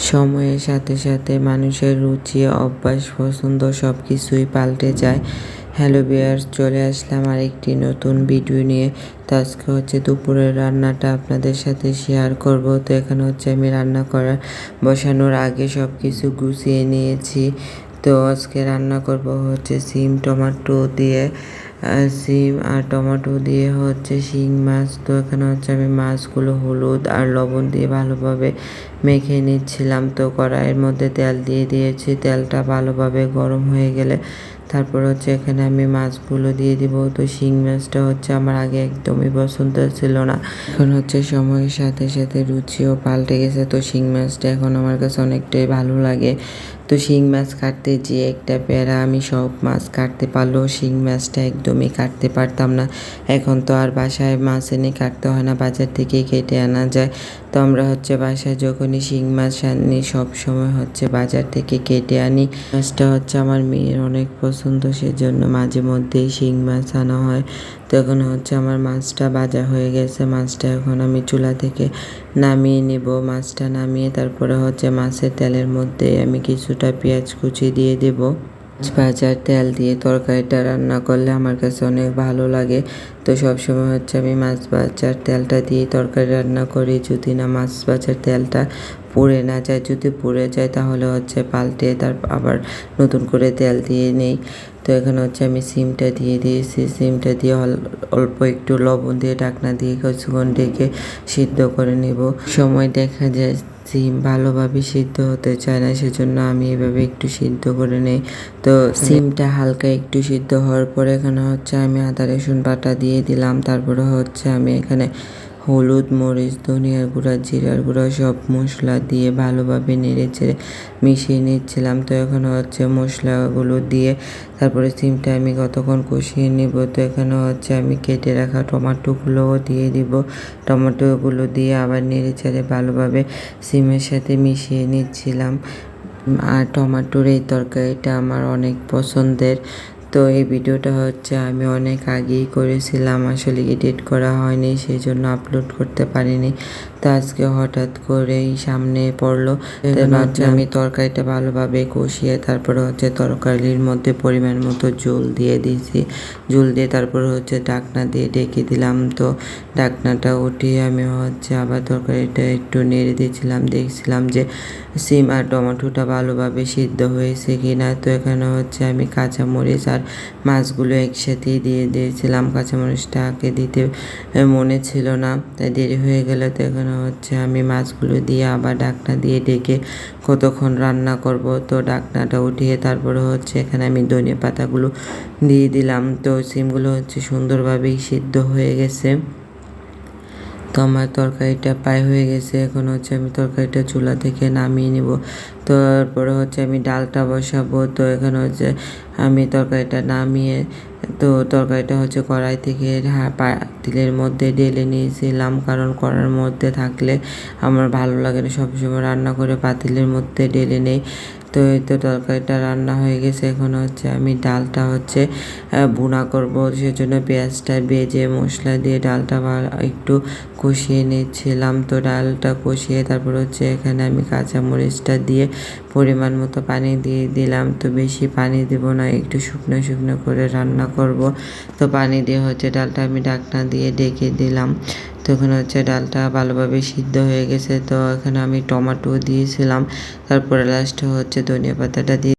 সময়ের সাথে সাথে মানুষের রুচি, অভ্যাস, পছন্দ সব কিছুই পাল্টে যায়। হ্যালো ভিউয়ার্স, চলে আসলাম আরেকটি নতুন ভিডিও নিয়ে। তো আজকে হচ্ছে দুপুরের রান্নাটা আপনাদের সাথে শেয়ার করব। তো এখানে হচ্ছে আমি রান্না বসানোর আগে সব কিছু গুছিয়ে নিয়েছি। তো আজকে রান্না করব হচ্ছে সিম টমেটো দিয়ে, সিম আর টমেটো দিয়ে হচ্ছে শিং মাছ। তো এখানে হচ্ছে আমি মাছগুলো হলুদ আর লবণ দিয়ে ভালোভাবে মেখে নিচ্ছিলাম। তো কড়াইয়ের মধ্যে তেল দিয়ে দিয়েছি, তেলটা ভালোভাবে গরম হয়ে গেলে তারপর হচ্ছে এখানে আমি মাছগুলো দিয়ে দিব। তো শিং মাছটা হচ্ছে আমার আগে একদমই পছন্দ ছিল না, এখন হচ্ছে সময়ের সাথে সাথে রুচিও পাল্টে গেছে। তো শিং মাছটা এখন আমার কাছে অনেকটাই ভালো লাগে। তো শিং মাছ কাটতে যেয়ে একটা প্যারা, আমি সব মাছ কাটতে পারলেও শিং মাছটা একদমই কাটতে পারতাম না। এখন তো আর বাসায় মাছ এনে কাটতে হয় না, বাজার থেকে কেটে আনা যায়। তো আমরা হচ্ছে বাসায় যখনই শিং মাছ আনি সব সময় হচ্ছে বাজার থেকে কেটে আনি। মাছটা হচ্ছে আমার মেয়ের অনেক পছন্দ, সেজন্য মাঝে মধ্যেই শিং মাছ আনা হয়। তো এখন হচ্ছে আমার মাছটা ভাজা হয়ে গেছে, মাছটা এখন আমি চুলা থেকে নামিয়ে নিব। মাছটা নামিয়ে তারপরে হচ্ছে মাছের তেলের মধ্যে আমি কিছুটা পেঁয়াজ কুচি দিয়ে দেব। মাছ ভাজার তেল দিয়ে তরকারিটা রান্না করলে আমার কাছে অনেক ভালো লাগে। তো সবসময় হচ্ছে আমি মাছ ভাজার তেলটা দিয়ে তরকারি রান্না করি, যদি না মাছ ভাজার তেলটা পুড়ে না যায়। যদি পুড়ে যায় তাহলে হচ্ছে পাল্টে আবার নতুন করে তেল দিয়ে নেই। তো এখানে হচ্ছে আমি সিমটা দিয়ে দিয়েছি, সিমটা দিয়ে অল্প একটু লবণ দিয়ে ঢাকনা দিয়ে কিছুক্ষণ ঢেকে সিদ্ধ করে নেব। সময় দেখা যায় সিম ভালোভাবে সিদ্ধ হতে চায় না, সেজন্য আমি এভাবে একটু সিদ্ধ করে নেই। তো সিমটা হালকা একটু সিদ্ধ হওয়ার পরে এখানে হচ্ছে আমি আদা রসুন বাটা দিয়ে দিলাম। তারপরে হচ্ছে আমি এখানে হলুদ, মরিচ, ধনিয়ার গুঁড়া, জিরার গুঁড়া সব মশলা দিয়ে ভালোভাবে নেড়ে চেড়ে মিশিয়ে নিচ্ছিলাম। তো এখন হচ্ছে মশলাগুলো দিয়ে তারপরে সিমটা আমি কতক্ষণ কষিয়ে নিব। তো এখানে হচ্ছে আমি কেটে রাখা টমেটোগুলোও দিয়ে দিব। টমেটোগুলো দিয়ে আবার নেড়ে চেড়ে ভালোভাবে সিমের সাথে মিশিয়ে নিচ্ছিলাম। আর টমেটোর এই তরকারিটা আমার অনেক পছন্দের। তো এই ভিডিওটা হচ্ছে আমি অনেক আগেই করেছিলাম, আসলে এডিট করা হয়নি, সেই জন্য আপলোড করতে পারিনি। তো আজকে হঠাৎ করেই সামনে পড়লো। হচ্ছে আমি তরকারিটা ভালোভাবে কষিয়ে তারপরে হচ্ছে তরকারির মধ্যে পরিমাণ মতো জল দিয়ে দিয়েছি। জল দিয়ে তারপরে হচ্ছে ঢাকনা দিয়ে ঢেকে দিলাম। তো ঢাকনাটা উঠিয়ে আমি হচ্ছে আবার তরকারিটা একটু নেড়ে দিয়েছিলাম, দেখছিলাম যে সিম আর টমেটোটা ভালোভাবে সিদ্ধ হয়েছে কিনা। তো এখানে হচ্ছে আমি কাঁচামরিচ আর মাছগুলো একসাথেই দিয়ে দিয়েছিলাম, কাঁচামরিচটা আগে দিতে মনে ছিল না, তাই দেরি হয়ে গেলে। তো এখানে হচ্ছে আমি মাছগুলো দিয়ে আবার ঢাকনা দিয়ে ঢেকে কতক্ষণ রান্না করব। তো ঢাকনাটা উঠিয়ে তারপরে হচ্ছে এখানে আমি ধনে পাতাগুলো দিয়ে দিলাম। তো সিমগুলো হচ্ছে সুন্দরভাবেই সিদ্ধ হয়ে গেছে। তো আমার তরকারিটা প্রায় হয়ে গেছে, এখন হচ্ছে আমি তরকারিটা চুলা থেকে নামিয়ে নিব। তারপরে হচ্ছে আমি ডালটা বসাবো। তো এখানে হচ্ছে আমি তরকারিটা নামিয়ে তরকারিটা হচ্ছে কড়াই থেকে পাতিলের মধ্যে ঢেলে নিয়েছিলাম, কারণ কড়াইয়ের মধ্যে থাকলে আমার ভালো লাগে না, সবসময় রান্না করে পাতিলের মধ্যে ঢেলে নেই। তো এই তো তরকারিটা রান্না হয়ে গেছে, এখন হচ্ছে আমি ডালটা হচ্ছে ভুনা করব, সেজন্য পেঁয়াজটা ভেজে মশলা দিয়ে ডালটা একটু কষিয়ে নিচ্ছিলাম। তো ডালটা কষিয়ে তারপর হচ্ছে এখানে আমি কাঁচামরিচটা দিয়ে পরিমাণ মতো পানি দিয়ে দিলাম। তো বেশি পানি দেব না, একটু শুকনো শুকনো করে রান্না করব। তো পানি দিয়ে হচ্ছে ডালটা আমি ঢাকনা দিয়ে ঢেকে দিলাম। তো এখানে হচ্ছে ডালটা ভালোভাবে সিদ্ধ হয়ে গেছে। তো এখানে আমি টমেটো দিয়েছিলাম, তারপরে লাস্টে হচ্ছে ধনিয়া পাতাটা দিয়ে